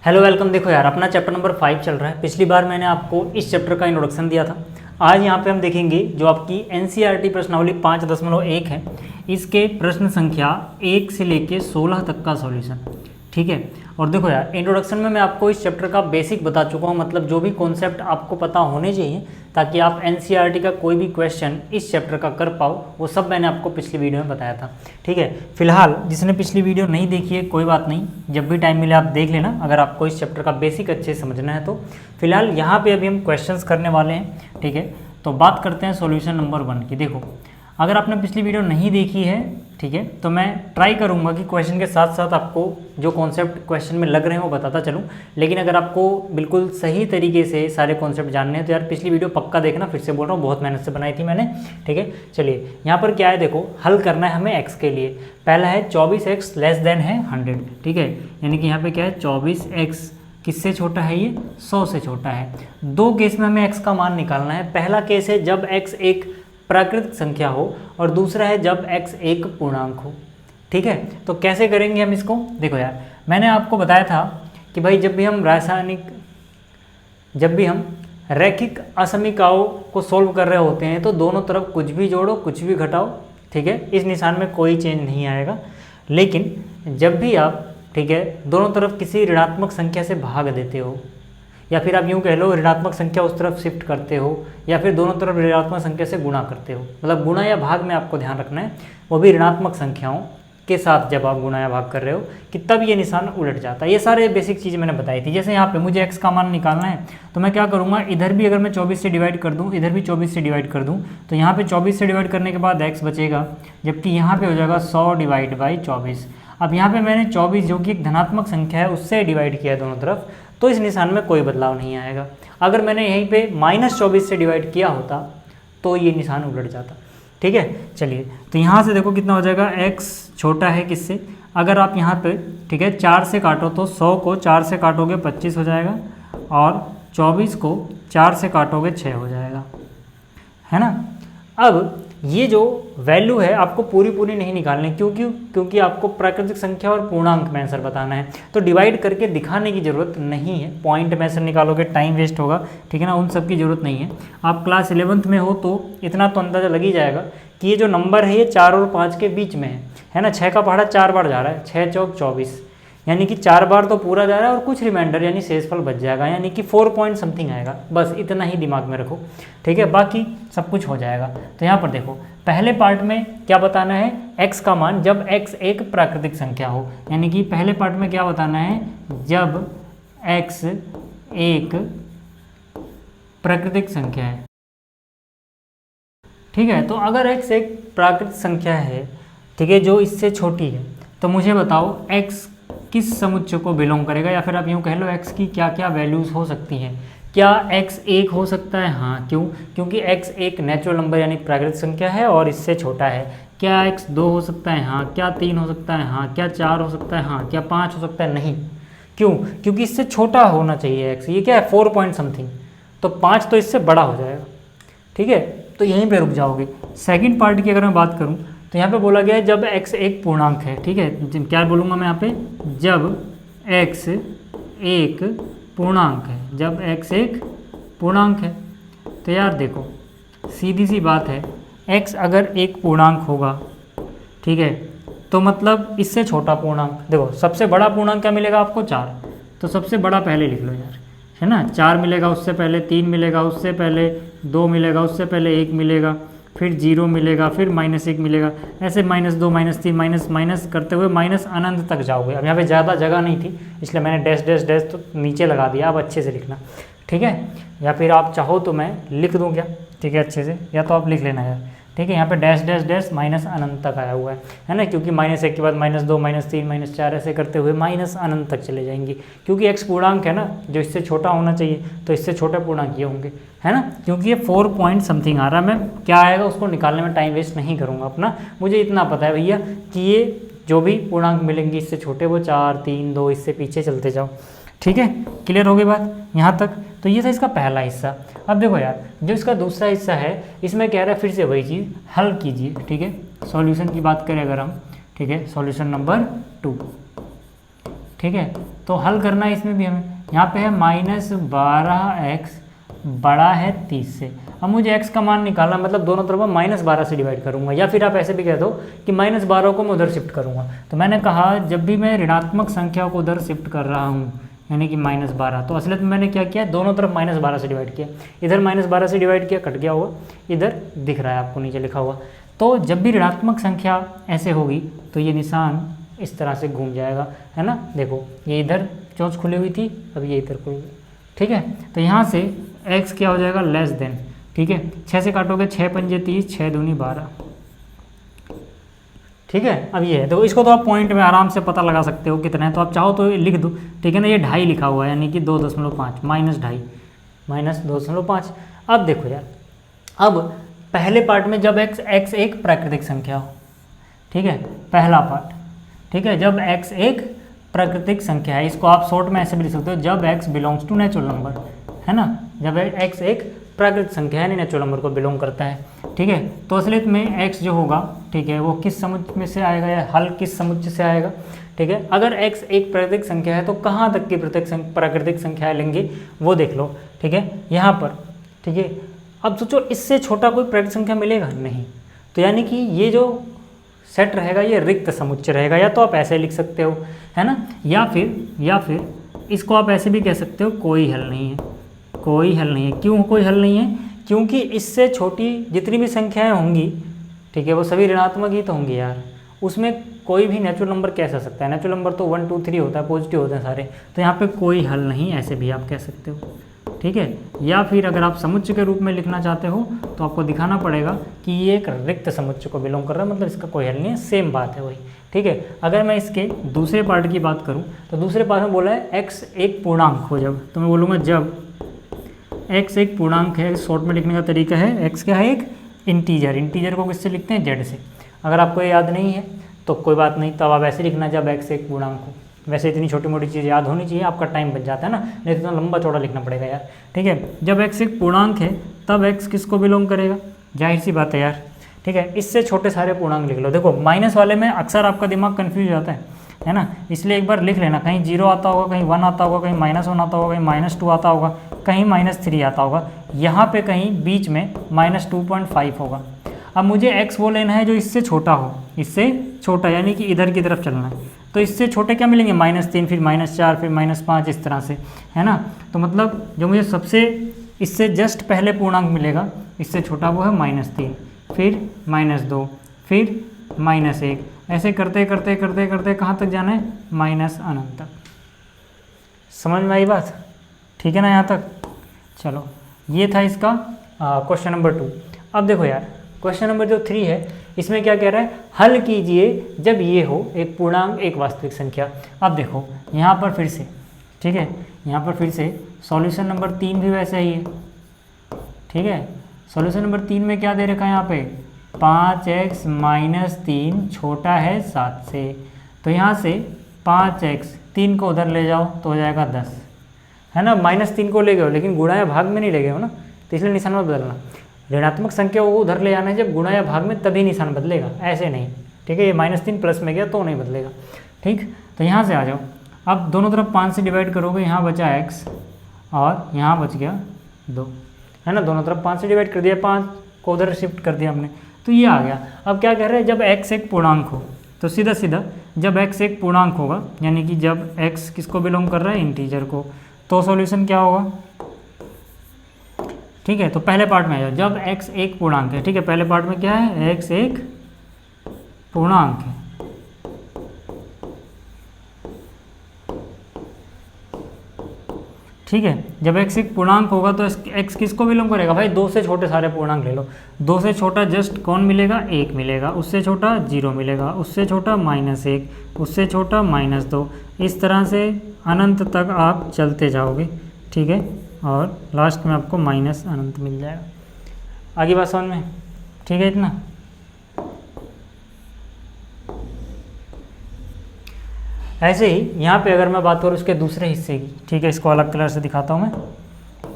Hello welcome. देखो यार, अपना चैप्टर नंबर 5 चल रहा है। पिछली बार मैंने आपको इस चैप्टर का इंट्रोडक्शन दिया था। आज यहाँ पे हम देखेंगे जो आपकी एनसीईआरटी प्रश्नावली 5.1 है, इसके प्रश्न संख्या 1 से लेके 16 तक का सॉल्यूशन। ठीक है। और देखो यार, इंट्रोडक्शन में मैं आपको इस चैप्टर का बेसिक बता चुका हूँ, मतलब जो भी कॉन्सेप्ट आपको पता होने चाहिए ताकि आप एनसीईआरटी का कोई भी क्वेश्चन इस चैप्टर का कर पाओ, वो सब मैंने आपको पिछली वीडियो में बताया था। ठीक है। फिलहाल जिसने पिछली वीडियो नहीं देखी है कोई बात नहीं, जब भी टाइम मिले आप देख लेना, अगर आपको इस चैप्टर का बेसिक अच्छे से समझना है तो। फिलहाल यहाँ पे अभी हम क्वेश्चंस करने वाले हैं। ठीक है। तो बात करते हैं सॉल्यूशन नंबर 1 की। देखो, अगर आपने पिछली वीडियो नहीं देखी है, ठीक है, तो मैं ट्राई करूंगा कि क्वेश्चन के साथ साथ आपको जो कॉन्सेप्ट क्वेश्चन में लग रहे हैं वो बताता चलूं। लेकिन अगर आपको बिल्कुल सही तरीके से सारे कॉन्सेप्ट जानने हैं तो यार पिछली वीडियो पक्का देखना, फिर से बोल रहा हूँ, बहुत मेहनत से बनाई थी मैंने। ठीक है। चलिए, यहाँ पर क्या है, देखो हल करना है हमें x के लिए। पहला है 24x लेस देन है 100। ठीक है। यानी कि यहाँ पे क्या है, 24x किससे छोटा है, ये 100 से छोटा है। दो केस में हमें x का मान निकालना है। पहला केस है जब x एक प्राकृतिक संख्या हो और दूसरा है जब x एक पूर्णांक हो। ठीक है। तो कैसे करेंगे हम इसको, देखो यार, मैंने आपको बताया था कि भाई जब भी हम रैखिक असमीकाओं को सोल्व कर रहे होते हैं तो दोनों तरफ कुछ भी जोड़ो कुछ भी घटाओ, ठीक है, इस निशान में कोई चेंज नहीं आएगा। लेकिन जब भी आप, ठीक है, दोनों तरफ किसी ऋणात्मक संख्या से भाग देते हो, या फिर आप यूँ कह लो ऋणात्मक संख्या उस तरफ शिफ्ट करते हो, या फिर दोनों तरफ ऋणात्मक संख्या से गुणा करते हो, मतलब गुणा या भाग में आपको ध्यान रखना है, वो भी ऋणात्मक संख्याओं के साथ जब आप गुणा या भाग कर रहे हो, कि तब ये निशान उलट जाता है। ये सारे बेसिक चीज़ें मैंने बताई थी। जैसे यहाँ पे मुझे x का मान निकालना है तो मैं क्या करूँगा, इधर भी अगर मैं 24 से डिवाइड कर दूँ, इधर भी 24 से डिवाइड कर दूँ, तो यहाँ पे 24 से डिवाइड करने के बाद x बचेगा, जबकि यहाँ पे हो जाएगा 100 डिवाइड बाई 24। अब यहाँ पे मैंने 24 जो कि एक धनात्मक संख्या है उससे डिवाइड किया है दोनों तरफ, तो इस निशान में कोई बदलाव नहीं आएगा। अगर मैंने यहीं पे -24 से डिवाइड किया होता तो ये निशान उलट जाता। ठीक है। चलिए, तो यहाँ से देखो कितना हो जाएगा, x छोटा है किससे, अगर आप यहाँ पे, ठीक है, 4 से काटो तो 100 को 4 से काटोगे 25 हो जाएगा, और 24 को 4 से काटोगे 6 हो जाएगा, है ना। अब ये जो वैल्यू है आपको पूरी नहीं निकालनी, क्योंकि आपको प्राकृतिक संख्या और पूर्णांक में आंसर बताना है, तो डिवाइड करके दिखाने की ज़रूरत नहीं है। पॉइंट में आंसर निकालोगे टाइम वेस्ट होगा, ठीक है ना, उन सब की ज़रूरत नहीं है। आप क्लास 11th में हो तो इतना तो अंदाज़ा लग ही जाएगा कि ये जो नंबर है ये 4 और 5 के बीच में है ना। 6 का पहाड़ा 4 बार जा रहा है, 6 चौक 24, यानी कि 4 बार तो पूरा जा रहा है और कुछ रिमाइंडर यानी शेषफल बच जाएगा, यानी कि 4 पॉइंट समथिंग आएगा। बस इतना ही दिमाग में रखो, ठीक है, बाकी सब कुछ हो जाएगा। तो यहाँ पर देखो, पहले पार्ट में क्या बताना है, x का मान जब x एक प्राकृतिक संख्या हो, यानी कि पहले पार्ट में क्या बताना है, जब x एक प्राकृतिक संख्या है। ठीक है। तो अगर x एक प्राकृतिक संख्या है, ठीक है, जो इससे छोटी है, तो मुझे बताओ x किस समुच्चय को बिलोंग करेगा, या फिर आप यूँ कह लो x की क्या क्या वैल्यूज़ हो सकती हैं। क्या x 1 हो सकता है, हाँ, क्यों, क्योंकि x एक नेचुरल नंबर यानी प्राकृतिक संख्या है और इससे छोटा है। क्या x 2 हो सकता है, हाँ। क्या 3 हो सकता है, हाँ। क्या 4 हो सकता है, हाँ। क्या 5 हो सकता है, नहीं। क्यों, क्योंकि इससे छोटा होना चाहिए x, ये क्या है 4 पॉइंट समथिंग, तो 5 तो इससे बड़ा हो जाएगा। ठीक है। तो यहीं पर रुक जाओगे। सेकेंड पार्ट की अगर मैं बात करूँ तो यहाँ पे बोला गया है जब x एक पूर्णांक है। ठीक है। क्या बोलूँगा मैं यहाँ पे, जब x एक पूर्णांक है, जब x एक पूर्णांक है। तो यार देखो, सीधी सी बात है, x अगर एक पूर्णांक होगा, ठीक है, तो मतलब इससे छोटा पूर्णांक, देखो सबसे बड़ा पूर्णांक क्या मिलेगा आपको, 4, तो सबसे बड़ा पहले लिख लो यार, है ना। 4 मिलेगा, उससे पहले 3 मिलेगा, उससे पहले 2 मिलेगा, उससे पहले 1 मिलेगा, फिर 0 मिलेगा, फिर -1 मिलेगा, ऐसे -2 -3 माइनस करते हुए माइनस अनंत तक जाओगे। अब यहाँ पे ज़्यादा जगह नहीं थी इसलिए मैंने डैश डैश डैश तो नीचे लगा दिया, अब अच्छे से लिखना, ठीक है। या फिर आप चाहो तो मैं लिख दूँ क्या, ठीक है, अच्छे से, या तो आप लिख लेना यार, ठीक है। यहाँ पे डैश डैश डैश माइनस अनंत तक आया हुआ है ना, क्योंकि -1 के बाद -2 -3 -4 ऐसे करते हुए माइनस अनंत तक चले जाएंगे, क्योंकि x पूर्णांक है ना, जो इससे छोटा होना चाहिए, तो इससे छोटे पूर्णांक ये होंगे, है ना। क्योंकि ये 4 पॉइंट समथिंग आ रहा है, मैं क्या आएगा उसको निकालने में टाइम वेस्ट नहीं करूँगा अपना, मुझे इतना पता है भैया कि ये जो भी पूर्णांक मिलेंगे इससे छोटे वो 4 3 2 इससे पीछे चलते जाओ। ठीक है। क्लियर हो गई बात यहाँ तक। तो ये था इसका पहला हिस्सा। अब देखो यार, जो इसका दूसरा हिस्सा है इसमें कह रहा है फिर से वही चीज़, हल कीजिए। ठीक है। सॉल्यूशन की बात करें अगर हम, ठीक है, सॉल्यूशन नंबर 2, ठीक है। तो हल करना है इसमें भी हमें। यहाँ पे है -12x बड़ा है 30 से। अब मुझे x का मान निकालना, मतलब दोनों तरफ -12 से डिवाइड करूँगा, या फिर आप ऐसे भी कह दो कि -12 को मैं उधर शिफ्ट करूँगा। तो मैंने कहा जब भी मैं ऋणात्मक संख्या को उधर शिफ्ट कर रहा हूँ, यानी कि -12, तो असलियत में मैंने क्या किया, दोनों तरफ -12 से डिवाइड किया। इधर -12 से डिवाइड किया, कट गया होगा, इधर दिख रहा है आपको नीचे लिखा हुआ। तो जब भी ऋणात्मक संख्या ऐसे होगी तो ये निशान इस तरह से घूम जाएगा, है ना। देखो ये इधर चोंच खुली हुई थी, अब ये इधर खुली हुई, ठीक है। तो यहाँ से x क्या हो जाएगा, लेस देन, ठीक है। 6 से काटोगे 6 पंजे 30, 6 दूनी 12, ठीक है। अब ये है, तो इसको तो आप पॉइंट में आराम से पता लगा सकते हो कितना है, तो आप चाहो तो लिख दो, ठीक है ना। ये 2.5 लिखा हुआ है, यानी कि 2.5 -2.5 -2.5। अब देखो यार, अब पहले पार्ट में जब x एक प्राकृतिक संख्या हो, ठीक है, पहला पार्ट, ठीक है, जब x एक प्राकृतिक संख्या है, इसको आप शॉर्ट में ऐसे भी लिख सकते हो, जब x belongs to natural number, है ना, जब x एक प्राकृतिक संख्या है, नेचुरल नंबर को बिलोंग करता है, ठीक है। तो असलियत में x जो होगा, ठीक है, वो किस समुच्चय में से आएगा, या हल किस समुच्चय से आएगा, ठीक है। अगर x एक प्राकृतिक संख्या है तो कहाँ तक की प्राकृतिक संख्या लेंगे वो देख लो, ठीक है, यहाँ पर, ठीक है। अब सोचो इससे छोटा कोई प्राकृतिक संख्या मिलेगा नहीं, तो यानी कि ये जो सेट रहेगा ये रिक्त समुच्चय रहेगा, या तो आप ऐसे लिख सकते हो, है ना, या फिर इसको आप ऐसे भी कह सकते हो, कोई हल नहीं है, कोई हल नहीं है। क्यों कोई हल नहीं है, क्योंकि इससे छोटी जितनी भी संख्याएं होंगी, ठीक है, वो सभी ऋणात्मक ही तो होंगी यार, उसमें कोई भी नेचुरल नंबर कैसे आ सकता है, नेचुरल नंबर तो 1 2 3 होता है, पॉजिटिव होते हैं सारे, तो यहाँ पे कोई हल नहीं, ऐसे भी आप कह सकते हो, ठीक है। या फिर अगर आप समुच्चय के रूप में लिखना चाहते हो तो आपको दिखाना पड़ेगा कि ये एक रिक्त समुच्चय को बिलोंग कर रहा है, मतलब इसका कोई हल नहीं है, सेम बात है वही, ठीक है। अगर मैं इसके दूसरे पार्ट की बात करूं तो दूसरे पार्ट में बोला है x एक पूर्णांक हो जब, तो मैं बोलूँगा जब x एक पूर्णांक है, शॉर्ट में लिखने का तरीका है, x क्या है, एक इंटीजर, इंटीजर को किससे लिखते हैं, z से। अगर आपको ये याद नहीं है तो कोई बात नहीं, तब आप ऐसे लिखना जब x एक पूर्णांक हो। वैसे इतनी छोटी मोटी चीज़ याद होनी चाहिए, आपका टाइम बच जाता है ना, नहीं तो इतना लंबा चौड़ा लिखना पड़ेगा यार, ठीक है। जब x एक पूर्णांक है तब x किसको बिलोंग करेगा, जाहिर सी बात है यार, ठीक है। इससे छोटे सारे पूर्णांक लिख लो। देखो माइनस वाले में अक्सर आपका दिमाग कन्फ्यूज हो जाता है ना, इसलिए एक बार लिख लेना, कहीं 0 आता होगा, कहीं 1 आता होगा, कहीं -1 आता होगा, कहीं -2 आता होगा, कहीं -3 आता होगा, यहाँ पे कहीं बीच में -2.5 होगा। अब मुझे x वो लेना है जो इससे छोटा हो, इससे छोटा, यानी कि इधर की तरफ चलना है, तो इससे छोटे क्या मिलेंगे, -3, फिर -4, फिर -5, इस तरह से, है ना। तो मतलब जो मुझे सबसे इससे जस्ट पहले पूर्णांक मिलेगा, इससे छोटा, वो है -3, फिर -2, फिर -1, ऐसे करते करते करते करते कहाँ तक जाना है, -अनंत तक। समझ में आई बात, ठीक है ना यहाँ तक। चलो ये था इसका क्वेश्चन नंबर 2। अब देखो यार क्वेश्चन नंबर जो 3 है, इसमें क्या कह रहा है, हल कीजिए जब ये हो एक पूर्णांक एक वास्तविक संख्या। अब देखो यहाँ पर फिर से, ठीक है, यहाँ पर फिर से सॉल्यूशन नंबर 3 भी वैसा ही है, ठीक है। सॉल्यूशन नंबर 3 में क्या दे रखा है, यहाँ पे 5x - 3 छोटा है 7 से, तो यहाँ से 5x 3 को उधर ले जाओ तो हो जाएगा 10, है ना। -3 को ले गए हो लेकिन गुणा या भाग में नहीं ले गए हो ना, तो इसलिए निशान मत बदलना। ऋणात्मक संख्या को उधर ले जाना है जब गुणा या भाग में, तभी निशान बदलेगा, ऐसे नहीं, ठीक है। ये -3 प्लस में गया तो नहीं बदलेगा, ठीक। तो यहाँ से आ जाओ, अब दोनों तरफ 5 से डिवाइड करोगे, यहाँ बचा x और यहाँ बच गया 2, है ना। दोनों तरफ 5 से डिवाइड कर दिया, 5 को उधर शिफ्ट कर दिया हमने, तो ये आ गया। अब क्या कह रहे हैं, जब x एक पूर्णांक हो, तो सीधा सीधा जब x एक पूर्णांक होगा, यानी कि जब x किसको बिलोंग कर रहा है, इंटीजर को, तो सॉल्यूशन क्या होगा, ठीक है। तो पहले पार्ट में आ जाओ, जब x एक पूर्णांक है, ठीक है, पहले पार्ट में क्या है, x एक पूर्णांक है, ठीक है। जब x एक पूर्णांक होगा तो x किसको बिलोंग करेगा भाई, 2 से छोटे सारे पूर्णांक ले लो। 2 से छोटा जस्ट कौन मिलेगा, 1 मिलेगा, उससे छोटा 0 मिलेगा, उससे छोटा -1, उससे छोटा -2, इस तरह से अनंत तक आप चलते जाओगे, ठीक है, और लास्ट में आपको अनंत मिल जाएगा। आगे बात समझ में, ठीक है इतना। ऐसे ही यहाँ पे अगर मैं बात करूँ उसके दूसरे हिस्से की, ठीक है, इसको अलग कलर से दिखाता हूँ मैं।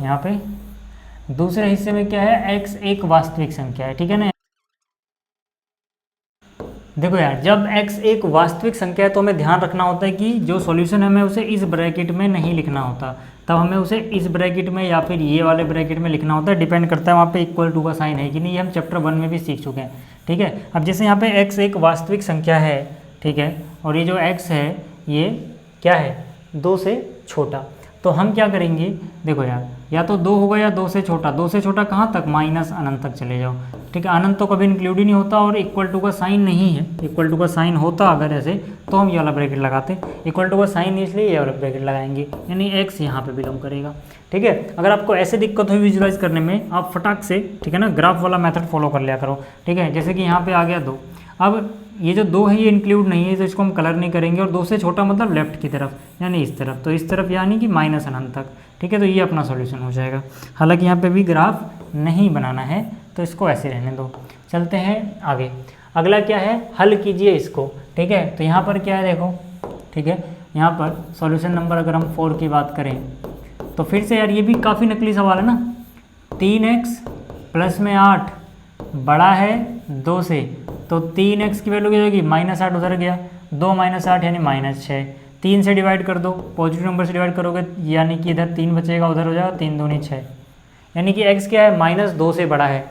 यहाँ पे दूसरे हिस्से में क्या है, x एक वास्तविक संख्या है, ठीक है ना। देखो यार, जब x एक वास्तविक संख्या है तो हमें ध्यान रखना होता है कि जो सॉल्यूशन है हमें उसे इस ब्रैकेट में नहीं लिखना होता, तब हमें उसे इस ब्रैकेट में या फिर ये वाले ब्रैकेट में लिखना होता है। डिपेंड करता है वहाँ पे इक्वल टू का साइन है कि नहीं, ये हम चैप्टर 1 में भी सीख चुके हैं। ठीक है, अब जैसे यहाँ पे x एक वास्तविक संख्या है, ठीक है, और ये जो x है ये क्या है, 2 से छोटा, तो हम क्या करेंगे, देखो यार, या तो 2 होगा या 2 से छोटा। 2 से छोटा कहाँ तक, माइनस अनंत तक चले जाओ। ठीक है, अनंत तो कभी इंक्लूड ही नहीं होता और इक्वल टू का साइन नहीं है। इक्वल टू का साइन होता अगर ऐसे तो हम ये वाला ब्रैकेट लगाते, इक्वल टू का साइन नहीं, इसलिए ये वाला ब्रैकेट लगाएंगे, यानी x यहाँ पे बिलोंग करेगा। ठीक है, अगर आपको ऐसे दिक्कत हुई विजुलाइज करने में, आप फटाक से, ठीक है ना, ग्राफ वाला मेथड फॉलो कर लिया करो। ठीक है, जैसे कि यहाँ पे आ गया 2, अब ये जो 2 है ये इंक्लूड नहीं है तो इसको हम कलर नहीं करेंगे, और 2 से छोटा मतलब लेफ्ट की तरफ यानी इस तरफ, तो इस तरफ यानी कि माइनस अनंत तक। ठीक है, तो ये अपना सॉल्यूशन हो जाएगा। हालांकि यहाँ पे भी ग्राफ नहीं बनाना है तो इसको ऐसे रहने दो। चलते हैं आगे, अगला क्या है, हल कीजिए इसको। ठीक है, तो यहाँ पर क्या है देखो, ठीक है, यहाँ पर सॉल्यूशन नंबर अगर हम 4 की बात करें तो फिर से यार ये भी काफ़ी नकली सवाल है ना। 3x प्लस में 8 बड़ा है 2 से, तो 3x की वैल्यू क्या होगी, -8 उधर गया, 2 - 8 यानी -6। 3 से डिवाइड कर दो, पॉजिटिव नंबर से डिवाइड करोगे यानी कि इधर 3 बचेगा, उधर हो जाएगा 3 दूनी 6, यानी कि x क्या है, -2 से बड़ा है।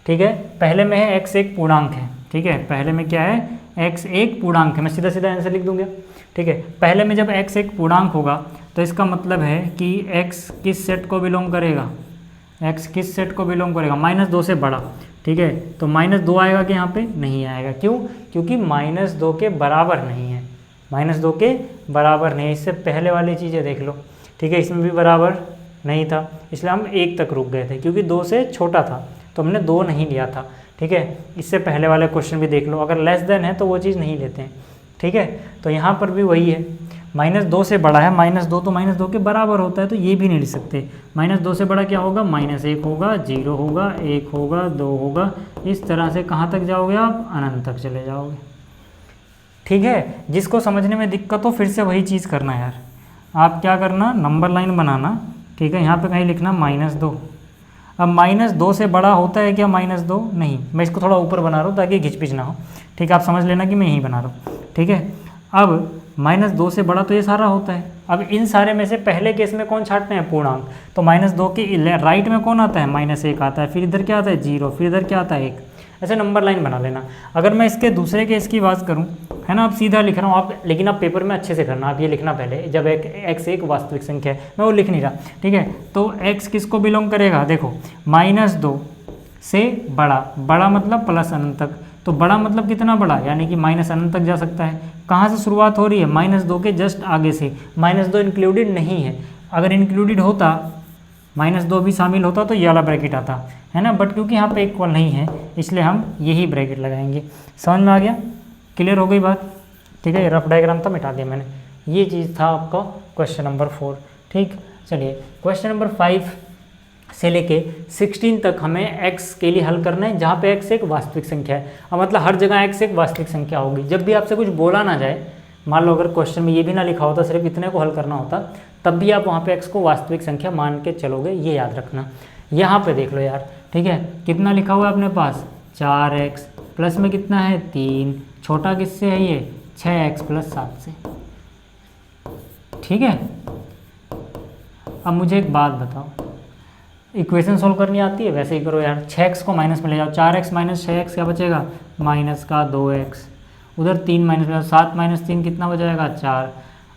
ठीक है, पहले में है x एक पूर्णांक है। ठीक है, पहले में क्या है, x एक पूर्णांक है। मैं सीधा सीधा आंसर लिख दूंगा। ठीक है, पहले में जब x एक पूर्णांक होगा तो इसका मतलब है कि x किस सेट को बिलोंग करेगा, x किस सेट को बिलोंग करेगा, -2 से बड़ा। ठीक है, तो -2 आएगा कि यहाँ पे नहीं आएगा, क्यों, क्योंकि -2 के बराबर नहीं है, -2 के बराबर नहीं है। इससे पहले वाली चीज़ें देख लो। ठीक है, इसमें भी बराबर नहीं था, इसलिए हम 1 तक रुक गए थे, क्योंकि 2 से छोटा था तो हमने 2 नहीं लिया था। ठीक है, इससे पहले वाले क्वेश्चन भी देख लो, अगर लेस देन है तो वो चीज़ नहीं लेते हैं। ठीक है, तो यहाँ पर भी वही है, -2 से बड़ा है, -2 तो -2 के बराबर होता है, तो ये भी नहीं लिख सकते। -2 से बड़ा क्या होगा, -1 होगा, 0 होगा, 1 होगा, 2 होगा, इस तरह से कहाँ तक जाओगे आप, अनंत तक चले जाओगे। ठीक है, जिसको समझने में दिक्कत हो फिर से वही चीज़ करना यार, आप क्या करना, नंबर लाइन बनाना। ठीक है, यहाँ पे कहीं लिखना -2। अब -2 से बड़ा होता है क्या, -2 नहीं, मैं इसको थोड़ा ऊपर बना रहा हूँ ताकि घिचपिच ना हो। ठीक है, आप समझ लेना कि मैं यहीं बना रहा हूँ। ठीक है, अब -2 से बड़ा तो ये सारा होता है। अब इन सारे में से पहले केस में कौन छाटते हैं, पूर्णांक, तो -2 के राइट में कौन आता है, -1 आता है, फिर इधर क्या आता है 0, फिर इधर क्या आता है 1, ऐसे नंबर लाइन बना लेना। अगर मैं इसके दूसरे केस की बात करूं, है ना, आप सीधा लिख रहा हूँ आप, लेकिन आप पेपर में अच्छे से करना, आप ये लिखना पहले, जब x एक वास्तविक संख्या है, मैं वो लिख नहीं रहा। ठीक है, तो x किसको बिलोंग करेगा, देखो -2 से बड़ा, बड़ा मतलब प्लस अनंत तक, तो बड़ा मतलब कितना बड़ा, यानी कि माइनस अनंत तक जा सकता है। कहाँ से शुरुआत हो रही है, -2 के जस्ट आगे से। -2 इंक्लूडेड नहीं है, अगर इंक्लूडेड होता, -2 भी शामिल होता तो ये वाला ब्रैकेट आता, है ना, बट क्योंकि यहाँ पे इक्वल नहीं है इसलिए हम यही ब्रैकेट लगाएंगे। समझ में आ गया, क्लियर हो गई बात। ठीक है, रफ डायग्राम था, मिटा दिया मैंने। ये चीज़ था आपका क्वेश्चन नंबर 4। ठीक, चलिए क्वेश्चन नंबर 5 से लेके 16 तक हमें x के लिए हल करना है, जहाँ पे x एक वास्तविक संख्या है। अब मतलब हर जगह x एक वास्तविक संख्या होगी। जब भी आपसे कुछ बोला ना जाए, मान लो अगर क्वेश्चन में ये भी ना लिखा होता, सिर्फ इतने को हल करना होता, तब भी आप वहाँ पे x को वास्तविक संख्या मान के चलोगे, ये याद रखना। यहाँ पे देख लो यार, ठीक है, कितना लिखा हुआ है अपने पास, 4x, प्लस में कितना है 3, छोटा किससे है ये 6x + 7 से। ठीक है, अब मुझे एक बात बताओ, इक्वेशन सोल्व करनी आती है, वैसे ही करो यार। 6x को माइनस में ले जाओ, 4x - 6x क्या बचेगा, -2x, उधर 3 - 7 - 3 कितना बचाएगा 4।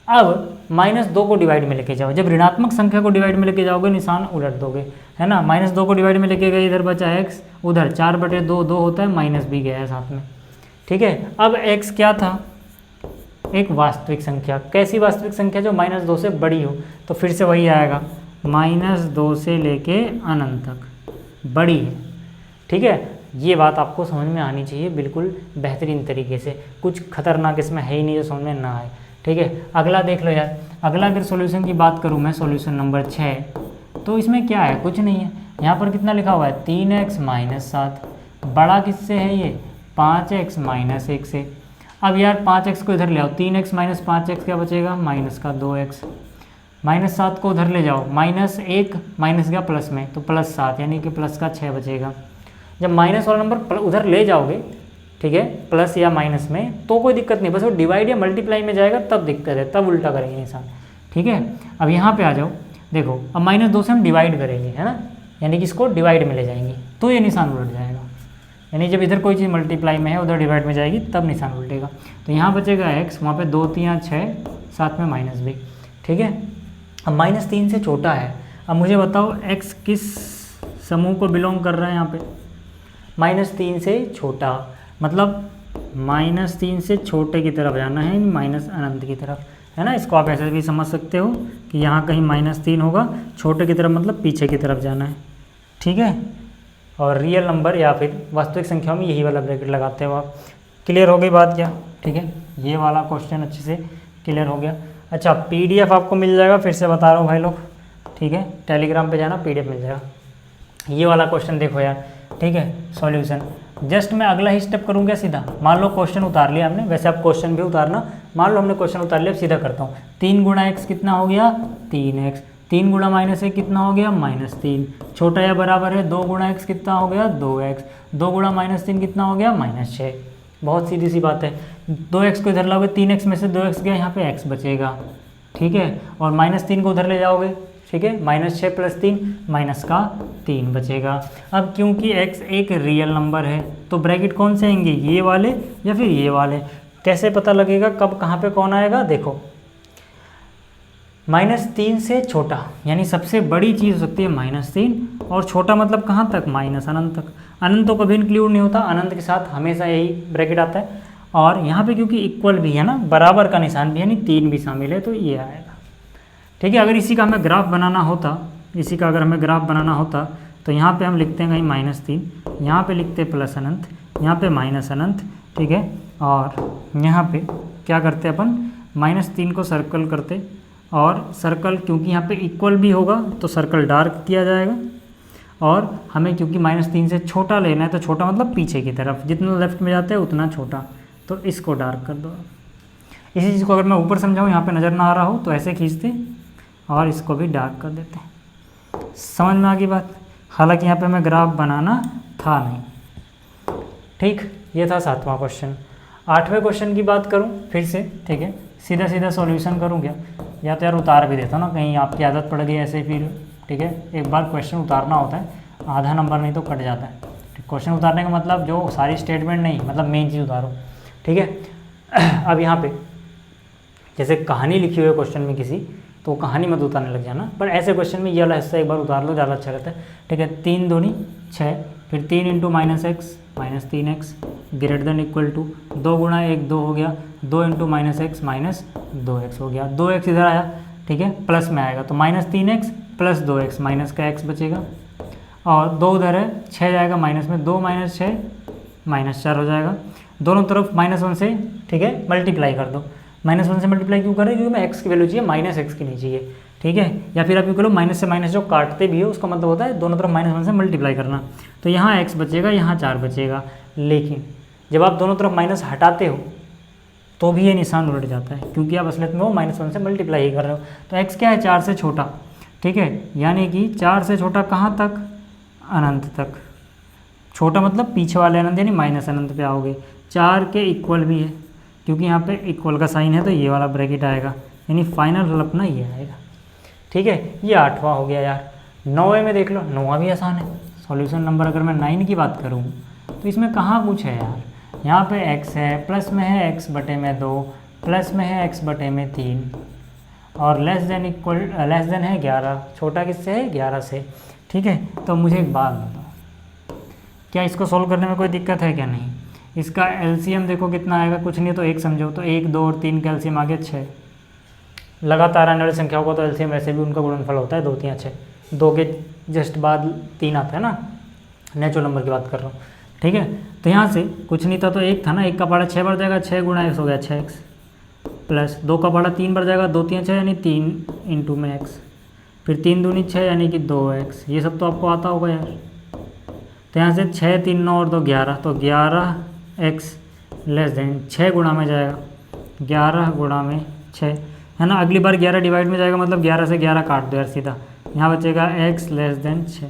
अब -2 को डिवाइड में लेके जाओ, जब ऋणात्मक संख्या को डिवाइड में लेके जाओगे निशान उलट दोगे, है ना। -2 को डिवाइड में लेके गए, इधर बचा x, उधर 4/2 2 होता है, माइनस भी गया है साथ में। ठीक है, अब x क्या था, एक वास्तविक संख्या। कैसी वास्तविक संख्या, जो -2 से बड़ी हो, तो फिर से वही आएगा, -2 से लेके अनंत तक बड़ी है। ठीक है, ये बात आपको समझ में आनी चाहिए बिल्कुल बेहतरीन तरीके से, कुछ खतरनाक इसमें है ही नहीं जो समझ में ना आए। ठीक है, अगला देख लो यार, अगला अगर सॉल्यूशन की बात करूँ मैं, सॉल्यूशन नंबर 6, तो इसमें क्या है, कुछ नहीं है। यहाँ पर कितना लिखा हुआ है, 3x - 7, बड़ा किससे है ये 5x - 1 से। अब यार 5x को इधर ले आओ, 3x - 5x क्या बचेगा, -2x, -7 को उधर ले जाओ, -1 माइनस गया प्लस में, तो +7 यानी कि +6 बचेगा। जब माइनस वाला नंबर उधर ले जाओगे ठीक है, प्लस या माइनस में, तो कोई दिक्कत नहीं, बस वो डिवाइड या मल्टीप्लाई में जाएगा तब दिक्कत है, तब उल्टा करेंगे निशान। ठीक है, अब यहाँ पे आ जाओ, देखो अब -2 से हम डिवाइड करेंगे, है ना, यानी कि इसको डिवाइड में ले जाएंगे तो ये निशान उलट जाएगा, यानी जब इधर कोई चीज़ मल्टीप्लाई में है उधर डिवाइड में जाएगी तब निशान उल्टेगा। तो यहाँ बचेगा x, वहाँ पे 2 3 6, साथ में माइनस भी। ठीक है, अब -3 से छोटा है। अब मुझे बताओ x किस समूह को बिलोंग कर रहा है यहाँ पे, -3 से छोटा, मतलब -3 से छोटे की तरफ जाना है, माइनस अनंत की तरफ, है ना। इसको आप ऐसे भी समझ सकते हो कि यहाँ कहीं -3 होगा, छोटे की तरफ मतलब पीछे की तरफ जाना है। ठीक है, और रियल नंबर या फिर वास्तविक संख्याओं में यही वाला ब्रैकेट लगाते हो आप। क्लियर हो गई बात क्या? ठीक है, ये वाला क्वेश्चन अच्छे से क्लियर हो गया। अच्छा, PDF आपको मिल जाएगा, फिर से बता रहा हूँ भाई लोग, ठीक है, टेलीग्राम पे जाना, PDF मिल जाएगा। ये वाला क्वेश्चन देखो यार, ठीक है, सॉल्यूशन जस्ट मैं अगला ही स्टेप करूँगा सीधा। मान लो क्वेश्चन उतार लिया हमने, वैसे आप क्वेश्चन भी उतारना, मान लो हमने क्वेश्चन उतार लिया, सीधा करता हूँ। 3 गुणा x कितना हो गया? 3x। 3 गुणा -1 कितना हो गया? -3। छोटा या बराबर है 2 गुणा x कितना हो गया? 2x। 2 गुणा -3 कितना हो गया? -6। बहुत सीधी सी बात है, 2x को इधर लाओगे, 3x में से 2x गया, यहाँ पे x बचेगा। ठीक है, और -3 को उधर ले जाओगे, ठीक है, -6 + 3 -3 बचेगा। अब क्योंकि x एक रियल नंबर है तो ब्रैकेट कौन से आएंगे, ये वाले या फिर ये वाले? कैसे पता लगेगा कब कहाँ पे कौन आएगा? देखो, -3 से छोटा यानी सबसे बड़ी चीज़ हो सकती है -3, और छोटा मतलब कहाँ तक? अनंत तक। अनंत तो कभी इंक्लूड नहीं होता, अनंत के साथ हमेशा यही ब्रैकेट आता है। और यहाँ पे क्योंकि इक्वल भी है ना, बराबर का निशान भी है, यानी 3 भी शामिल है, तो ये आएगा। ठीक है, अगर इसी का हमें ग्राफ बनाना होता, इसी का अगर हमें ग्राफ बनाना होता तो यहाँ पे हम लिखते हैं कहीं -3, यहाँ पे लिखते प्लस अनंत, यहाँ पे माइनस अनंत। ठीक है, और यहाँ पे क्या करते अपन, -3 को सर्कल करते, और सर्कल क्योंकि यहाँ पे इक्वल भी होगा तो सर्कल डार्क किया जाएगा, और हमें क्योंकि -3 से छोटा लेना है तो छोटा मतलब पीछे की तरफ, जितना लेफ्ट में जाता है उतना छोटा, तो इसको डार्क कर दो। इसी चीज़ को अगर मैं ऊपर समझाऊँ, यहाँ पे नज़र ना आ रहा हो तो ऐसे खींचते और इसको भी डार्क कर देते हैं। समझ में आ गई बात? हालांकि यहाँ पे हमें ग्राफ बनाना था नहीं। ठीक, ये था 7वां क्वेश्चन। 8वें क्वेश्चन की बात करूँ फिर से, ठीक है, सीधा सीधा सॉल्यूशन करूँ क्या, या तो यार उतार भी देता हूँ ना, कहीं आपकी आदत पड़ गई ऐसे फिर। ठीक है, एक बार क्वेश्चन उतारना होता है, आधा नंबर नहीं तो कट जाता है। क्वेश्चन उतारने का मतलब जो सारी स्टेटमेंट नहीं, मतलब मेन चीज़ उतारो। ठीक है, अब यहाँ पे जैसे कहानी लिखी हुई है क्वेश्चन में किसी, तो कहानी मत उतारने लग जाना, पर ऐसे क्वेश्चन में ये वाला हिस्सा एक बार उतार लो, ज़्यादा अच्छा रहता है। ठीक है, 3 दूनी 6, फिर 3 × -x -3x greater than equal to 2 गुणा 1 2 हो गया, 2 × -x -2x हो गया, 2x इधर आया, ठीक है, प्लस में आएगा तो -3x + 2x, माइनस का x बचेगा, और 2 उधर है, 6 जाएगा माइनस में, 2 - 6 -4 हो जाएगा। दोनों तरफ -1 से, ठीक है, मल्टीप्लाई कर दो। -1 से मल्टीप्लाई क्यों कर रहे हैं? क्योंकि मैं x की वैल्यू चाहिए, -x की नहीं चाहिए। ठीक है, या फिर आप यूँ करो, माइनस से माइनस जो काटते भी हो उसका मतलब होता है दोनों तरफ -1 से मल्टीप्लाई करना। तो यहाँ x बचेगा, यहाँ 4 बचेगा, लेकिन जब आप दोनों तरफ माइनस हटाते हो तो भी ये निशान उलट जाता है, क्योंकि आप असलियत में वो -1 से मल्टीप्लाई ही कर रहे हो। तो x क्या है? 4 से छोटा। ठीक है, यानी कि 4 से छोटा कहाँ तक? अनंत तक। छोटा मतलब पीछे वाले अनंत, यानी माइनस अनंत पे आओगे। 4 के इक्वल भी है, क्योंकि यहाँ पे इक्वल का साइन है तो ये वाला ब्रैकेट आएगा, यानी फाइनल हल अपना ये आएगा। ठीक है, ये 8वां हो गया यार। 9वें में देख लो, 9वां भी आसान है। सॉल्यूशन नंबर अगर मैं 9 की बात करूँ तो इसमें कहाँ कुछ है यार, यहाँ पे x है, प्लस में है x/2, प्लस में है x/3, और लेस देन है 11, छोटा किससे है? 11 से। ठीक है, तो मुझे एक बात बताओ, क्या इसको सॉल्व करने में कोई दिक्कत है क्या? नहीं। इसका एलसीएम देखो कितना आएगा, कुछ नहीं तो 1 समझो, तो 1 2 और 3 का एलसीएम आ गया 6। लगातार आने वाली संख्याओं का तो एलसीएम वैसे भी उनका गुणनफल होता है 2 3 6, 2 के जस्ट बाद 3 आता है ना, नेचुरल नंबर की बात कर रहा हूँ। ठीक है, तो यहाँ से कुछ नहीं था तो 1 था ना, 1 का पहाड़ा 6 बार जाएगा, 6 गुणा x हो गया 6x, प्लस 2 का पहाड़ा 3 बार जाएगा, 2 3 6 यानी 3 × में x, फिर 3 दूनी 6 यानी कि 2x। ये सब तो आपको आता होगा यार। तो यहाँ से 6 3 9 और 2 11, तो 11x लेस देन 6 गुणा में जाएगा, 11 गुणा में 6 है ना। अगली बार 11 डिवाइड में जाएगा, मतलब 11 से 11 काट दो यार सीधा, यहाँ बचेगा x लेस देन 6।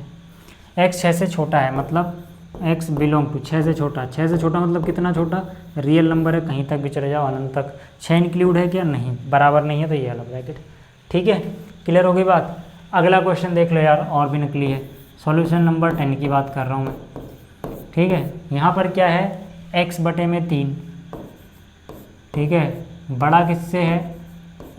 x 6 से छोटा है, मतलब x बिलोंग टू 6 से छोटा, 6 से छोटा मतलब कितना छोटा, रियल नंबर है, कहीं तक भी चले जाओ अनंत तक, 6 इंक्लूड है क्या, नहीं, बराबर नहीं है तो ये वाला ब्रैकेट। ठीक है, क्लियर होगी बात। अगला क्वेश्चन देख लो यार, और भी नकली है। सॉल्यूशन नंबर 10 की बात कर रहा हूँ मैं। ठीक है, यहाँ पर क्या है, x बटे में 3, ठीक है, बड़ा किससे है,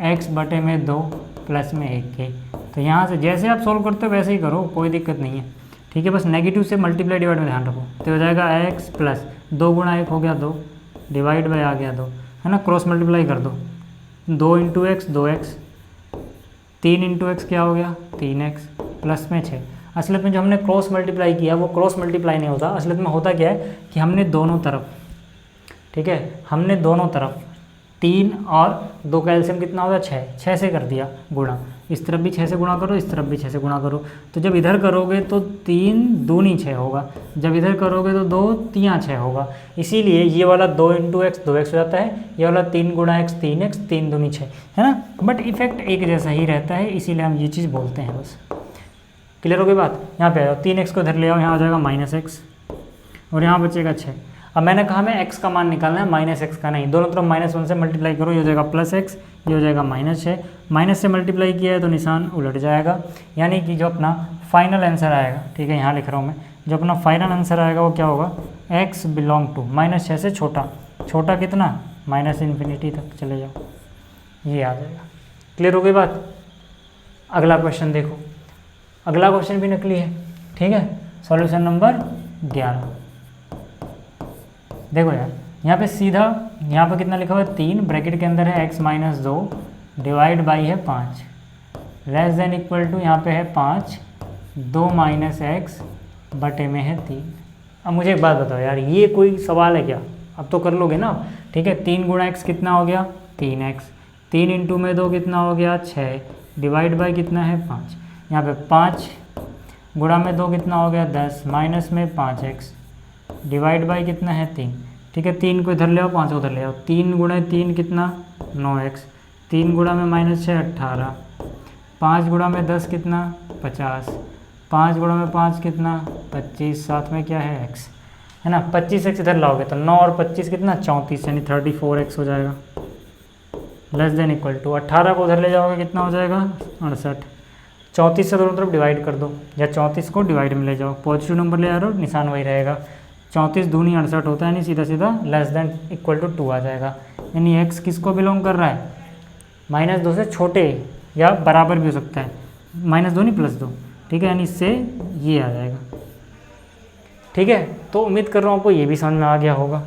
x बटे में 2 प्लस में 1 के। तो यहाँ से जैसे आप सॉल्व करते हो वैसे ही करो, कोई दिक्कत नहीं है। ठीक है, बस नेगेटिव से मल्टीप्लाई डिवाइड में ध्यान रखो। तो हो जाएगा x प्लस 2 गुणा 1 हो गया 2, डिवाइड बाई आ गया 2, है ना, क्रॉस मल्टीप्लाई कर दो, 2 into x 2x, 3 into x क्या हो गया 3x, प्लस में 6। असलियत में जो हमने क्रॉस मल्टीप्लाई किया वो क्रॉस मल्टीप्लाई नहीं होता, असलियत में होता क्या है कि हमने दोनों तरफ, ठीक है, हमने दोनों तरफ 3 और 2 का एलसीएम कितना होगा 6, 6 से कर दिया गुणा, इस तरफ भी 6 से गुणा करो, इस तरफ भी 6 से गुणा करो। तो जब इधर करोगे तो 3 दूनी 6 होगा, जब इधर करोगे तो 2 3 6 होगा। इसीलिए ये वाला 2 इंटू एक्स 2x हो जाता है, ये वाला 3 गुणा एक्स 3x, 3 दूनी 6, है ना। बट इफेक्ट एक जैसा ही रहता है, इसीलिए हम ये चीज़ बोलते हैं बस। क्लियर हो गई बात। यहाँ पे आओ, 3x को इधर ले आओ, यहाँ हो जाएगा -x और यहाँ बचेगा 6। अब मैंने कहा मैं x का मान निकालना है, -x का नहीं, दोनों तरफ -1 से मल्टीप्लाई करो, ये हो जाएगा +x, ये हो जाएगा -6, माइनस से मल्टीप्लाई किया है तो निशान उलट जाएगा। यानी कि जो अपना फाइनल आंसर आएगा, ठीक है, यहाँ लिख रहा हूँ मैं, जो अपना फाइनल आंसर आएगा वो क्या होगा, x बिलोंग टू -6 से छोटा, छोटा कितना -∞ तक चले जाओ, ये आ जाएगा। क्लियर हो गई बात। अगला क्वेश्चन देखो, अगला क्वेश्चन भी नकली है, ठीक है। सॉल्यूशन नंबर 11 देखो यार, यहाँ पे सीधा, यहाँ पे कितना लिखा हुआ है 3, ब्रैकेट के अंदर है x - 2 डिवाइड बाई है 5, लेस देन इक्वल टू, यहाँ पे है 5, 2 - x बटे में है 3। अब मुझे एक बात बताओ यार, ये कोई सवाल है क्या, अब तो कर लोगे ना, ठीक है। 3 गुणा x कितना हो गया 3x, 3 इंटू में 2 कितना हो गया 6, डिवाइड बाई कितना है 5, यहाँ पे 5 गुणा में 2 कितना हो गया 10, माइनस में 5x, डिवाइड बाई कितना है 3, ठीक है। 3 को इधर ले आओ, 5 को उधर ले आओ, 3 गुणा 3 कितना 9x, 3 गुणा में -6 18, 5 गुणा में 10 कितना 50, 5 गुणा में 5 कितना 25, साथ में क्या है x, है ना। 25x इधर लाओगे तो 9 और 25 कितना 34, यानी 34x हो जाएगा, लेस देन इक्वल टू 18 को उधर ले जाओगे कितना हो जाएगा 68, 34 से दोनों तरफ डिवाइड कर दो, या 34 को डिवाइड में ले जाओ, पॉजिटिव नंबर ले आ रहे हो निशान वही रहेगा, 34 दूनी 68 होता है, यानी सीधा सीधा लेस देन इक्वल टू 2 आ जाएगा। यानी x किसको बिलोंग कर रहा है, -2 से छोटे या बराबर भी हो सकता है, -2 नहीं +2, ठीक है, यानी इससे ये आ जाएगा। ठीक है, तो उम्मीद कर रहा हूँ आपको ये भी समझ में आ गया होगा।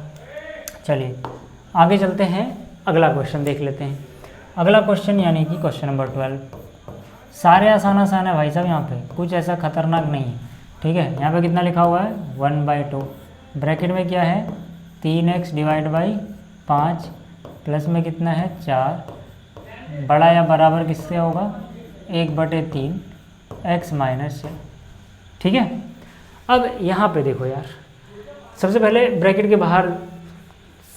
चलिए आगे चलते हैं, अगला क्वेश्चन देख लेते हैं। अगला क्वेश्चन यानी कि क्वेश्चन नंबर 12, सारे आसान आसान है भाई साहब, यहाँ पे कुछ ऐसा खतरनाक नहीं है, ठीक है। यहाँ पे कितना लिखा हुआ है 1/2, ब्रैकेट में क्या है 3x डिवाइड बाई 5, प्लस में कितना है 4, बड़ा या बराबर किससे होगा 1/3 x - 6, ठीक है। अब यहाँ पे देखो यार, सबसे पहले ब्रैकेट के बाहर,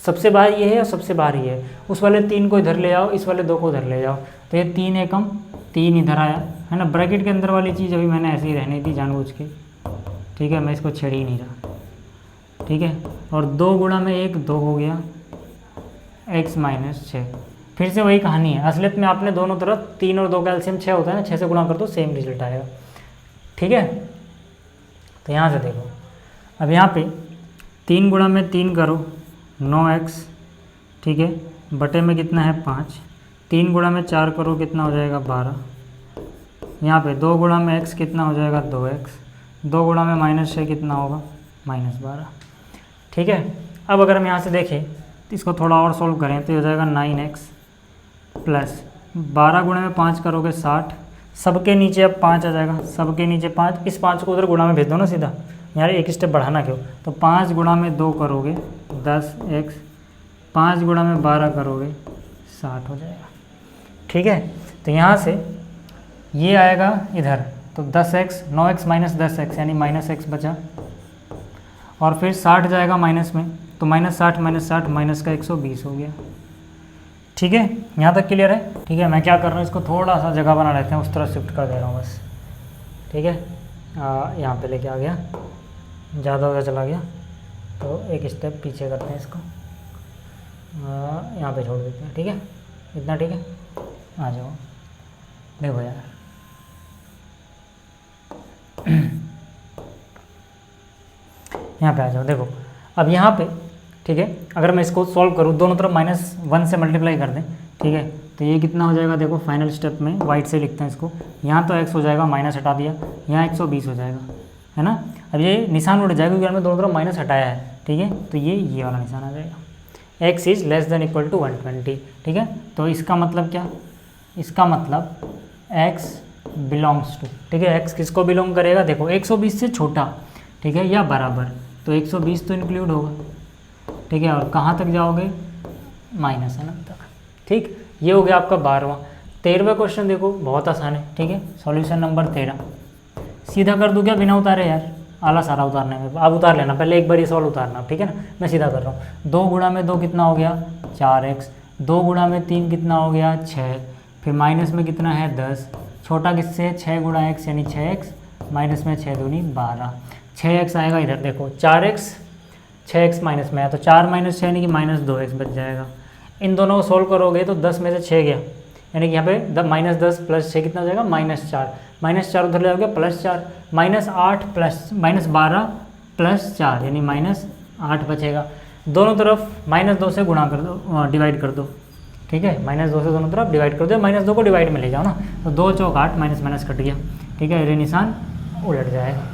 सबसे बाहर ये है और सबसे बाहर ये है, उस वाले 3 को इधर ले आओ, इस वाले 2 को उधर ले जाओ, तो ये 3 एकम 3 इधर आया, है ना। ब्रैकेट के अंदर वाली चीज़ अभी मैंने ऐसे ही रहने दी जानबूझ के, ठीक है, मैं इसको छेड़ ही नहीं रहा, ठीक है। और 2 गुणा में 1 2 हो गया, x - 6, फिर से वही कहानी है। असलियत में आपने दोनों तरफ 3 और 2 का एलसीएम 6 होता है ना, 6 से गुणा कर दो सेम रिजल्ट आएगा, ठीक है। तो यहाँ से देखो, अब यहाँ पे 3 गुणा में 3 करो 9x, ठीक है, बटे में कितना है 5, 3 गुणा में 4 करो कितना हो जाएगा 12, यहाँ पे 2 गुणा में x कितना हो जाएगा 2x, 2 गुणा में -6 कितना होगा -12, ठीक है। अब अगर हम यहाँ से देखें तो इसको थोड़ा और सॉल्व करें तो हो जाएगा 9x प्लस 12 गुणा में 5 करोगे 60, सबके नीचे अब 5 आ जाएगा, सबके नीचे 5, इस 5 को उधर गुणा में भेज दो ना सीधा, यार एक स्टेप बढ़ाना क्यों। तो 5 गुणा में 2 करोगे 10x, 5 गुणा में 12 करोगे 60 हो जाएगा, ठीक है। तो यहाँ से ये आएगा इधर, तो 10x 9x - 10x यानी -x बचा, और फिर 60 जाएगा माइनस में, तो -60 - 60 माइनस का 120 हो गया, ठीक है। यहाँ तक क्लियर है, ठीक है। मैं क्या कर रहा हूँ, इसको थोड़ा सा जगह बना लेते हैं, उस तरह शिफ्ट कर दे रहा हूँ बस, ठीक है। यहाँ पे लेके आ गया, ज़्यादा होता चला गया तो एक स्टेप पीछे करते हैं इसको, यहाँ पे छोड़ देते हैं, ठीक है, इतना ठीक है। आ जाओ, देखो यार यहाँ पे आ जाओ, देखो अब यहाँ पे, ठीक है, अगर मैं इसको सॉल्व करूँ, दोनों तरफ -1 से मल्टीप्लाई कर दें, ठीक है, तो ये कितना हो जाएगा, देखो फाइनल स्टेप में वाइट से लिखते हैं इसको, यहाँ तो x हो जाएगा, माइनस हटा दिया, यहाँ 120 हो जाएगा, है ना। अब ये निशान उड़ जाएगा क्योंकि हमने दोनों तरफ माइनस हटाया है, ठीक है, तो ये वाला निशान आ जाएगा, x is less than equal to 120, ठीक है। तो इसका मतलब क्या, इसका मतलब x बिलोंग्स टू, ठीक है, x किसको बिलोंग करेगा, देखो 120 से छोटा, ठीक है, या बराबर, तो 120 तो इंक्लूड होगा, ठीक है, और कहाँ तक जाओगे, माइनस अनंत तक, ठीक। ये हो गया आपका 12वां। 13वां क्वेश्चन देखो, बहुत आसान है, ठीक है, सॉल्यूशन नंबर 13, सीधा कर दूँ क्या बिना उतारे यार, आला सारा उतारने में, आप उतार लेना पहले एक बार ये सॉल्व उतारना, ठीक है ना, मैं सीधा कर रहा हूँ। 2 गुणा में 2 कितना हो गया, 4x, 2 गुणा में 3 कितना हो गया, 6, फिर माइनस में कितना है 10, छोटा किससे 6 गुणा x यानी 6x, माइनस में 6 दूनी 12, 6x आएगा इधर, देखो 4x, 6x माइनस में है तो 4 माइनस 6 यानी कि -2x बच जाएगा। इन दोनों को सोल्व करोगे तो 10 में से 6 गया, यानी कि यहाँ पे -10 + 6 कितना हो जाएगा, -4 उधर ले जाओगे +4, -8 प्लस -12 + 4 यानी -8 बचेगा। दोनों तरफ -2 से गुणा कर दो, डिवाइड कर दो, ठीक है, -2 से दोनों तरफ डिवाइड कर दो, -2 को डिवाइड में ले जाओ ना, तो 2 चौक 8, माइनस कट गया, ठीक है, ये निशान उलट जाएगा,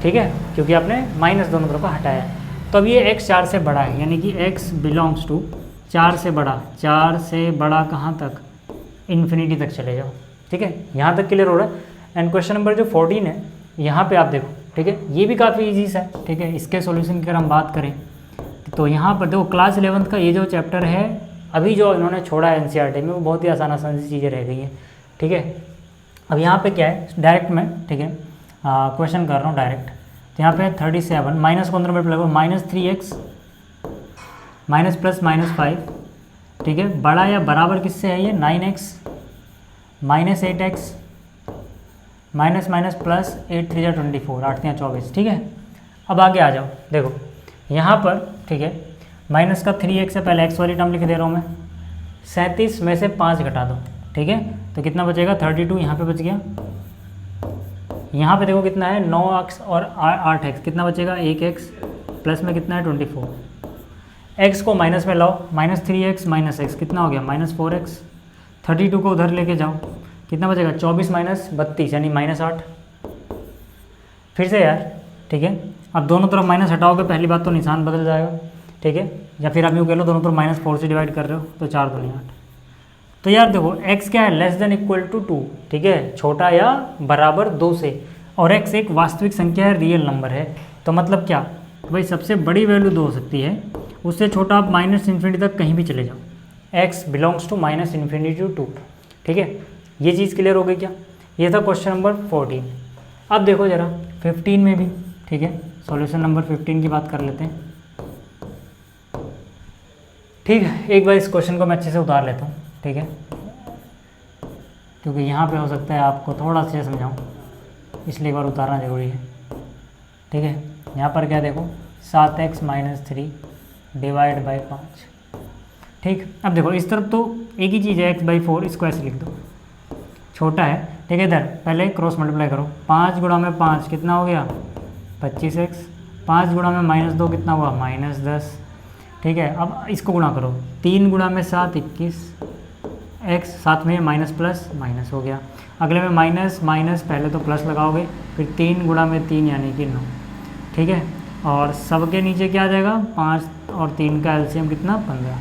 ठीक है, क्योंकि आपने माइनस दोनों तरफ का हटाया। तो अब ये x 4 से बड़ा है, यानी कि x बिलोंग्स टू 4 से बड़ा, 4 से बड़ा कहाँ तक, इन्फिनिटी तक चले जाओ, ठीक है, यहाँ तक क्लियर हो रहा है। एंड क्वेश्चन नंबर जो 14 है, यहाँ पे आप देखो, ठीक है, ये भी काफ़ी ईजी सा है, ठीक है, इसके सॉल्यूशन की अगर हम बात करें तो यहाँ पर देखो क्लास 11th का ये जो चैप्टर है, अभी जो इन्होंने छोड़ा है NCERT में, वो बहुत ही आसान सी चीज़ें रह गई हैं, ठीक है। अब यहाँ पे क्या है, डायरेक्ट में, ठीक है, क्वेश्चन कर रहा हूँ डायरेक्ट, तो यहाँ पे 37 माइनस को अंदर में -3x माइनस प्लस -5, ठीक है, बड़ा या बराबर किससे है ये, 9x -8x minus minus plus 8 3 24, 8 3 24, ठीक है। अब आगे आ जाओ, देखो यहाँ पर, ठीक है, माइनस का 3x से पहले x वाली टर्म लिख दे रहा हूँ मैं, 37 में से 5 घटा दो, ठीक है, तो कितना बचेगा 32, यहाँ पे बच गया। यहाँ पे देखो कितना है 9x और 8x, कितना बचेगा 1x, प्लस में कितना है 24, x को माइनस में लाओ, -3x -x कितना हो गया -4x, 32 को उधर लेके जाओ, कितना बचेगा 24 - 32 यानी -8। फिर से यार, ठीक है, अब दोनों तरफ माइनस हटाओगे, पहली बात तो निशान बदल जाएगा, ठीक है, या फिर आप यूँ कह लो दोनों तरफ -4 से डिवाइड कर रहे हो तो 4 दूनी 8। तो यार देखो x क्या है, लेस देन इक्वल टू 2, ठीक है, छोटा या बराबर 2 से, और x एक वास्तविक संख्या है, रियल नंबर है, तो मतलब क्या, तो भाई सबसे बड़ी वैल्यू 2 हो सकती है, उससे छोटा आप -∞ तक कहीं भी चले जाओ, x बिलोंग्स टू -∞ टू 2, ठीक है, ये चीज़ क्लियर हो गई क्या। ये था क्वेश्चन नंबर 14। अब देखो ज़रा 15 में भी, ठीक है, सॉल्यूशन नंबर 15 की बात कर लेते हैं, ठीक है। एक बार इस क्वेश्चन को मैं अच्छे से उतार लेता हूँ, ठीक है, क्योंकि यहाँ पे हो सकता है आपको थोड़ा सा समझाऊँ, इसलिए एक बार उतारना ज़रूरी है, ठीक है। यहाँ पर क्या देखो 7x - 3 डिवाइड बाई 5, ठीक। अब देखो इस तरफ तो एक ही चीज़ है x/4, इसको ऐसे लिख दो, छोटा है, ठीक है, इधर पहले क्रॉस मल्टीप्लाई करो, 5 गुणा में 5 कितना हो गया 25x, 5 गुणा में -2 कितना हुआ -10, ठीक है। अब इसको गुणा करो, 3 गुणा में 7 21, x साथ में माइनस प्लस माइनस हो गया, अगले में माइनस माइनस, पहले तो प्लस लगाओगे, फिर 3 गुणा में 3 यानी कि 9, ठीक है, और सबके नीचे क्या आ जाएगा 5 और 3 का एलसीएम कितना 15।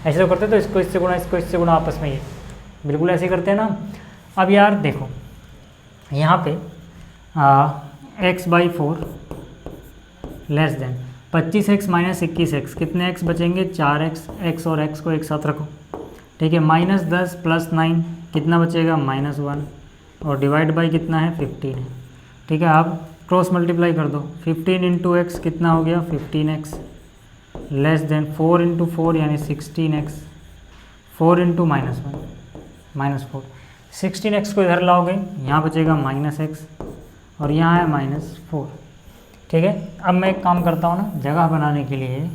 ऐसे तो करते तो इसको इससे गुणा, इसको इससे गुणा, आपस में ये बिल्कुल ऐसे करते हैं ना। अब यार देखो यहाँ पे x/4 less than 25x - 21x, कितने x बचेंगे 4x, x और x को एक साथ रखो, ठीक है, -10 + 9 कितना बचेगा -1, और डिवाइड बाई कितना है 15 है, ठीक है। आप क्रॉस मल्टीप्लाई कर दो, 15 × x कितना हो गया 15x, लेस देन 4 × 4 यानी 16x, 4 × -1 -4, 16x को इधर लाओगे, यहाँ बचेगा -x और यहाँ है -4, ठीक है, अब मैं एक काम करता हूँ ना, जगह बनाने के लिए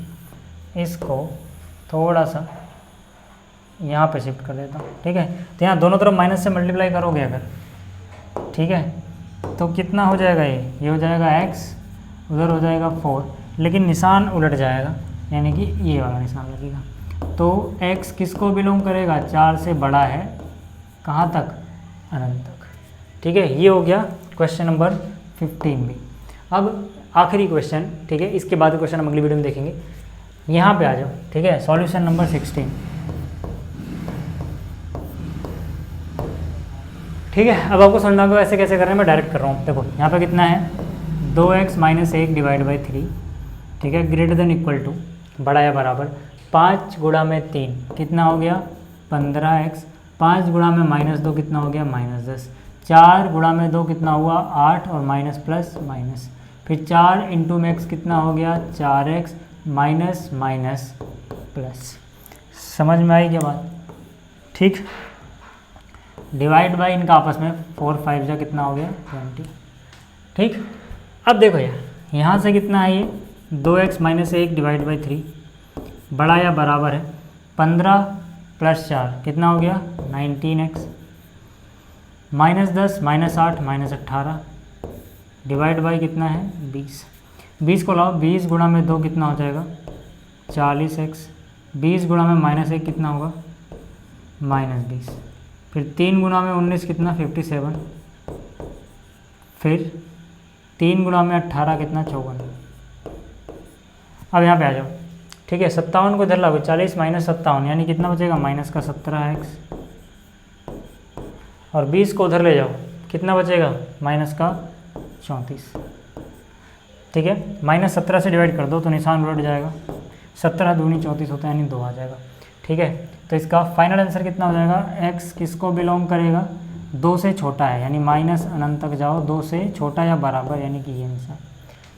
इसको थोड़ा सा यहाँ पे शिफ्ट कर देता हूँ। ठीक है, तो यहाँ दोनों तरफ माइनस से मल्टीप्लाई करोगे अगर, ठीक है, तो कितना हो जाएगा, ये हो जाएगा x, उधर हो जाएगा 4, लेकिन निशान उलट जाएगा, यानी कि ये वाला निशान लगेगा। तो x किसको बिलोंग करेगा, 4 से बड़ा है, कहाँ तक, अनंत तक। ठीक है, ये हो गया क्वेश्चन नंबर 15 भी। अब आखिरी क्वेश्चन, ठीक है, इसके बाद क्वेश्चन हम अगली वीडियो में देखेंगे। यहाँ पे आ जाओ, ठीक है, सॉल्यूशन नंबर 16। ठीक है, अब आपको समझना होगा ऐसे कैसे करना है, मैं डायरेक्ट कर रहा हूँ। देखो यहाँ पे कितना है, 2x - 1 डिवाइड बाई 3, ठीक है, ग्रेटर देन इक्वल टू, बड़ा या बराबर, 5 गुणा में 3 कितना हो गया, 15x, 5 गुणा में -2 कितना हो गया, -10, 4 गुणा में 2 कितना हुआ, 8, और माइनस प्लस माइनस, फिर 4 इंटू में x कितना हो गया, 4x, माइनस माइनस प्लस। समझ में आई क्या बात? ठीक, डिवाइड बाई इनका आपस में 4 5 जा कितना हो गया, 20। ठीक, अब देखो यार, यहाँ से कितना है, ये 2x - 1 डिवाइड बाई 3, बड़ा या बराबर है 15 + 4 कितना हो गया, 19x, -10 -8 -18 डिवाइड बाई कितना है, 20। 20 को लाओ, 20 गुणा में 2 कितना हो जाएगा, 40x, 20 गुणा में -1 कितना होगा, -20, फिर 3 गुणा में 19 कितना, 57, फिर 3 गुणा में 18 कितना, 54। अब यहाँ पे आ जाओ, ठीक है, 57 को इधर लागो, 40 - 57 यानी कितना बचेगा, -17x, और 20 को उधर ले जाओ, कितना बचेगा, -34। ठीक है, -17 से डिवाइड कर दो तो निशान उलट जाएगा, 17 दूनी 34 होता है, यानी 2 आ जाएगा। ठीक है, तो इसका फाइनल आंसर कितना हो जाएगा, x किसको बिलोंग करेगा, 2 से छोटा है, यानी माइनस अनंत तक जाओ, 2 से छोटा या बराबर, यानी कि ये निशान।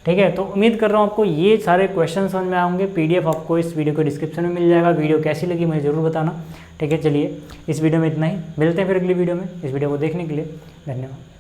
ठीक है, तो उम्मीद कर रहा हूँ आपको ये सारे क्वेश्चन समझ में आएंगे। PDF आपको इस वीडियो के डिस्क्रिप्शन में मिल जाएगा। वीडियो कैसी लगी मुझे ज़रूर बताना। ठीक है, चलिए इस वीडियो में इतना ही, मिलते हैं फिर अगली वीडियो में। इस वीडियो को देखने के लिए धन्यवाद।